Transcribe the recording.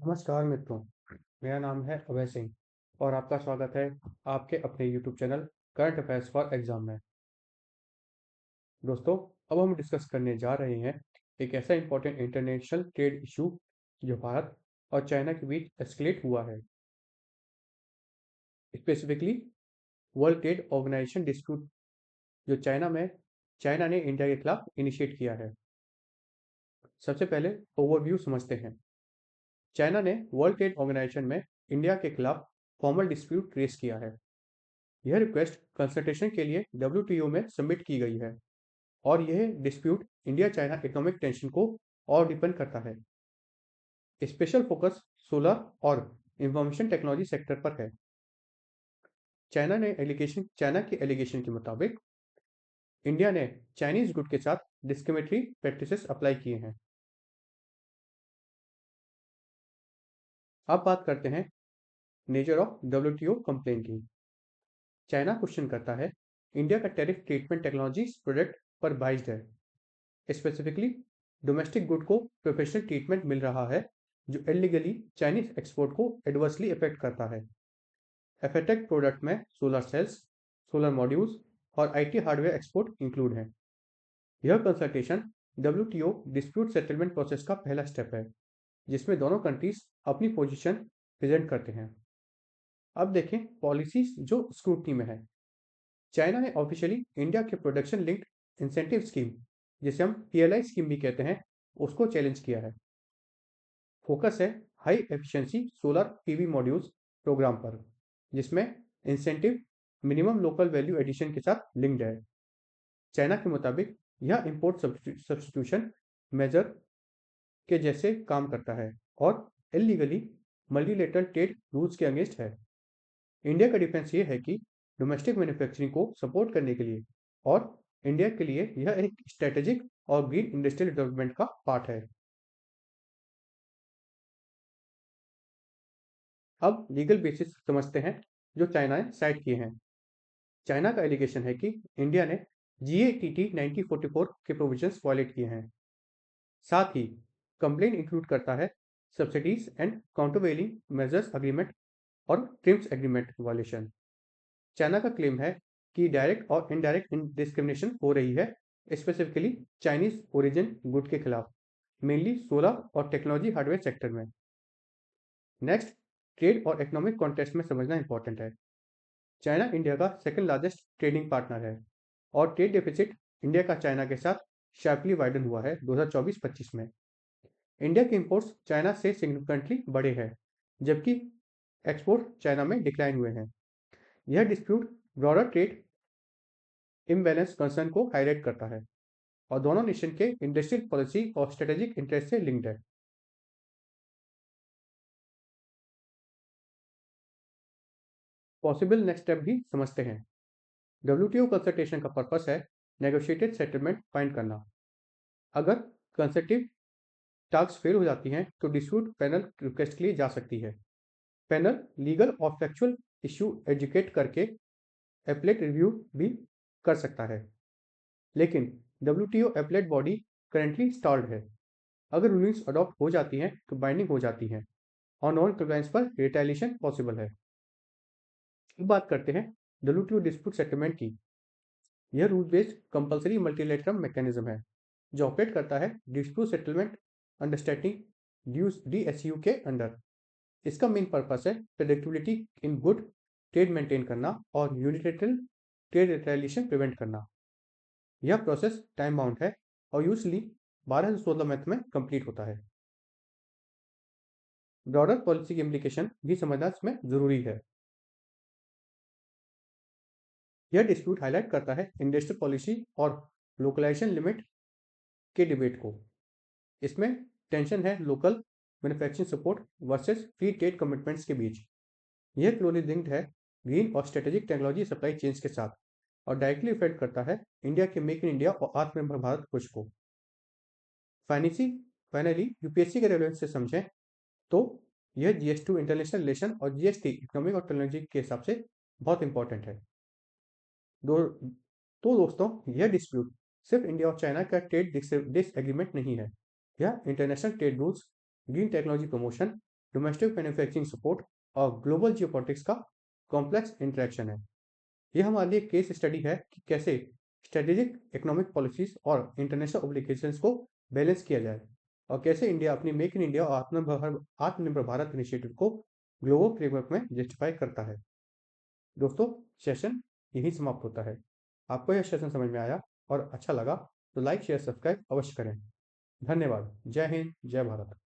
नमस्कार मित्रों, मेरा नाम है अभय सिंह और आपका स्वागत है आपके अपने YouTube channel current affairs for exam में। दोस्तों, अब हम डिस्कस करने जा रहे हैं एक ऐसा इंपॉर्टेंट इंटरनेशनल ट्रेड इशू जो भारत और चाइना के बीच एस्केलेट हुआ है। Specifically world trade organization dispute जो चाइना ने इंडिया के खिलाफ इनिशिएट किया है। सबसे पहले ओवरव्यू समझते हैं। चाइना ने वर्ल्ड ट्रेड ऑर्गेनाइजेशन में इंडिया के खिलाफ फॉर्मल डिस्प्यूट रेस किया है। यह रिक्वेस्ट कंसल्टेशन के लिए WTO में सबमिट की गई है और यह dispute India China economic tension को और डिपेंड करता है। स्पेशल फोकस सोलर और इंफॉर्मेशन टेक्नोलॉजी सेक्टर पर है। चाइना के एलिगेशन के मुताबिक इंडिया ने चाइनीज गुड के साथ डिस्क्रिमिनेटरी प्रैक्टिसेस अप्लाई किए हैं। अब बात करते हैं नेचर ऑफ WTO कंप्लेन की। चाइना क्वेश्चन करता है इंडिया का टैरिफ ट्रीटमेंट टेक्नोलॉजी प्रोडक्ट पर बाइज्ड है। स्पेसिफिकली डोमेस्टिक गुड को प्रोफेशनल ट्रीटमेंट मिल रहा है जो इलीगली चाइनीज एक्सपोर्ट को एडवर्सली अफेक्ट करता है। अफेक्टेड प्रोडक्ट में सोलर सेल्स, सोलर मॉड्यूल्स और IT हार्डवेयर एक्सपोर्ट इंक्लूड हैं। यह consultation WTO dispute settlement process का पहला स्टेप है जिसमें दोनों कंट्रीज अपनी पोजीशन प्रेजेंट करते हैं। अब देखें पॉलिसीज जो स्क्रूटनी में है। चाइना ने ऑफिशियली इंडिया के प्रोडक्शन लिंक्ड इंसेंटिव स्कीम, जिसे हम PLI स्कीम भी कहते हैं, उसको चैलेंज किया है। फोकस है high efficiency solar PV modules program पर, जिसमें incentive minimum local value addition के साथ लिंक्ड है। चाइना के मुताबिक यह इंपोर्ट सब्सटीट्यूशन मेजर के जैसे काम करता है और इलीगली मल्टीलेटरल ट्रेड रूल्स के अगेंस्ट है। इंडिया का डिफेंस ये है कि डोमेस्टिक मैन्युफैक्चरिंग को सपोर्ट करने के लिए और इंडिया के लिए यह एक स्ट्रेटेजिक और ग्रीन इंडस्ट्रियल डेवलपमेंट का पार्ट है। अब लीगल बेसिस समझते हैं जो चाइना ने साइड किए हैं। चाइना का एलिगेशन है कि इंडिया ने GATT 1944 के प्रोविजंस वायलेट किए हैं। साथ ही कंप्लेन इंक्लूड करता है subsidies and countervailing measures agreement और ट्रिम्स एग्रीमेंट वायलेशन। चाइना का क्लेम है कि डायरेक्ट और इनडायरेक्ट डिस्क्रिमिनेशन हो रही है, स्पेसिफिकली चाइनीज ओरिजिन गुड के खिलाफ, मेनली सोलर और टेक्नोलॉजी हार्डवेयर सेक्टर में। नेक्स्ट, ट्रेड और इकोनॉमिक कॉन्टेक्स्ट में समझना इंपॉर्टेंट है। चाइना इंडिया का सेकंड लार्जेस्ट ट्रेडिंग पार्टनर है और ट्रेड डेफिसिट इंडिया का चाइना के साथ शार्पली वाइडन हुआ है 2024-25 में। इंडिया के इंपोर्ट्स चाइना से सिग्निफिकेंटली बढ़े हैं, जबकि एक्सपोर्ट चाइना में डिक्लाइन हुए हैं। यह dispute broader trade imbalance concern को हाईलाइट करता है और दोनों नेशन के इंडस्ट्रियल पॉलिसी और स्ट्रेटेजिक इंटरेस्ट से लिंक्ड है। पॉसिबल नेक्स्ट स्टेप भी समझते हैं। WTO कंसल्टेशन का पर्पस है नेगोशिएटेड सेटलमेंट फाइंड करना। अगर कंसल्टिव टास्क फेल हो जाती हैं तो डिस्प्यूट पैनल रिक्वेस्ट के लिए जा सकती है। पैनल लीगल और फैक्चुअल इश्यू एजुकेट करके एपलेट रिव्यू भी कर सकता है, लेकिन WTO appellate body currently stalled है। अगर रूलिंग्स अडॉप्ट हो जाती हैं तो बाइंडिंग हो जाती हैं और नॉन कंप्लायंस पर रिटेलिएशन पॉसिबल है। अब बात करते हैं WTO डिस्प्यूट सेटलमेंट की। यह rule based compulsory multilateral mechanism है जो ऑपरेट करता है डिस्प्यूट सेटलमेंट अंडरस्टैंडिंग DSU के अंडर। इसका मेन पर्पस है predictability in good trade maintain करना और यूनिलैटरल ट्रेड रिटेलिएशन प्रिवेंट करना। यह प्रोसेस टाइम बाउंड है और यूजली 12 से 16 मंथ में कंप्लीट होता है। ब्रॉडर पॉलिसी की इम्प्लीकेशन भी समझना इसमें जरूरी है। यह डिस्प्यूट हाईलाइट करता है इंडस्ट्रियल पॉलिसी और लोकलाइजेशन लिमिट के डिबेट को। इसमें टेंशन है local manufacturing support versus free trade commitments के बीच। यह क्लोजली लिंक्ड है ग्रीन और स्ट्रेटेजिक टेक्नोलॉजी सप्लाई चेन्स के साथ और डायरेक्टली इफेक्ट करता है इंडिया के मेक इन इंडिया और आत्मनिर्भर भारत पुश को। फाइनेंसी फाइनली UPSC के रेफरेंस से समझें तो यह GS2 इंटरनेशनल रिलेशन और GST इकोनॉमिक और टेक्नोलॉजी के हिसाब से बहुत इंपॉर्टेंट है। दो तो दोस्तों, यह डिस्प्यूट सिर्फ इंडिया और चाइना का ट्रेड डिसएग्रीमेंट नहीं है। यह international trade rules, green technology promotion domestic manufacturing support और ग्लोबल जियोपॉलिटिक्स का कॉम्प्लेक्स इंटरेक्शन है। यह हमारे लिए केस स्टडी है कि कैसे स्ट्रेटेजिक इकोनॉमिक पॉलिसीज और इंटरनेशनल ओब्लिगेशंस को बैलेंस किया जाए और कैसे इंडिया अपनी मेक इन इंडिया और आत्मनिर्भर भारत इनिशिएटिव को ग्लोबल फ्रेमवर्क में जस्टिफाई करता है। दोस्तों, सेशन यही समाप्त होता है। आपको यह सेशन समझ में आया और अच्छा लगा तो लाइक शेयर सब्सक्राइब अवश्य करें। धन्यवाद। जय हिंद, जय भारत।